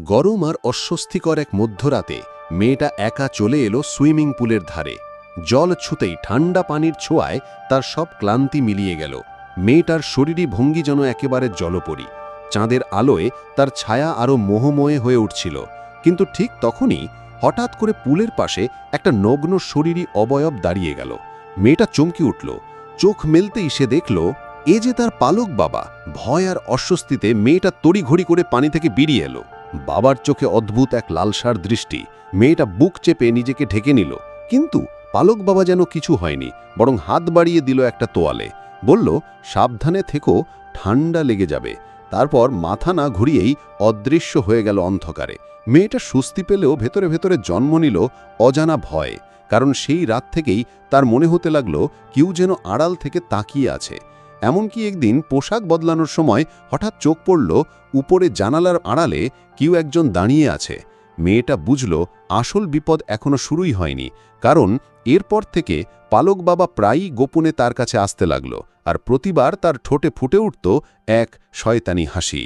গরম আর অস্বস্তিকর এক মধ্যরাতে মেয়েটা একা চলে এলো সুইমিং পুলের ধারে। জল ছুতেই ঠান্ডা পানির ছোঁয়ায় তার সব ক্লান্তি মিলিয়ে গেল। মেয়েটার শরীরী ভঙ্গি যেন একেবারে জলপরী। চাঁদের আলোয় তার ছায়া আরও মোহময় হয়ে উঠছিল। কিন্তু ঠিক তখনই হঠাৎ করে পুলের পাশে একটা নগ্ন শরীরী অবয়ব দাঁড়িয়ে গেল। মেয়েটা চমকে উঠল। চোখ মেলতেই সে দেখল এ যে তার পালক বাবা। ভয় আর অস্বস্তিতে মেয়েটা তড়িঘড়ি করে পানি থেকে বেরিয়ে এলো। বাবার চোখে অদ্ভুত এক লালসার দৃষ্টি। মেয়েটা বুক চেপে নিজেকে ঢেকে নিল, কিন্তু পালক বাবা যেন কিছু হয়নি, বরং হাত বাড়িয়ে দিল একটা তোয়ালে। বলল, সাবধানে থেকো, ঠান্ডা লেগে যাবে। তারপর মাথা না ঘুরিয়েই অদৃশ্য হয়ে গেল অন্ধকারে। মেয়েটা স্বস্তি পেলেও ভেতরে ভেতরে জন্ম নিল অজানা ভয়, কারণ সেই রাত থেকেই তার মনে হতে লাগলো কেউ যেন আড়াল থেকে তাকিয়ে আছে। এমনকি একদিন পোশাক বদলানোর সময় হঠাৎ চোখ পড়ল উপরে জানালার আড়ালে কেউ একজন দাঁড়িয়ে আছে। মেয়েটা বুঝল আসল বিপদ এখনো শুরুই হয়নি, কারণ এরপর থেকে পালক বাবা প্রায়ই গোপনে তার কাছে আসতে লাগল, আর প্রতিবার তার ঠোঁটে ফুটে উঠত এক শয়তানি হাসি।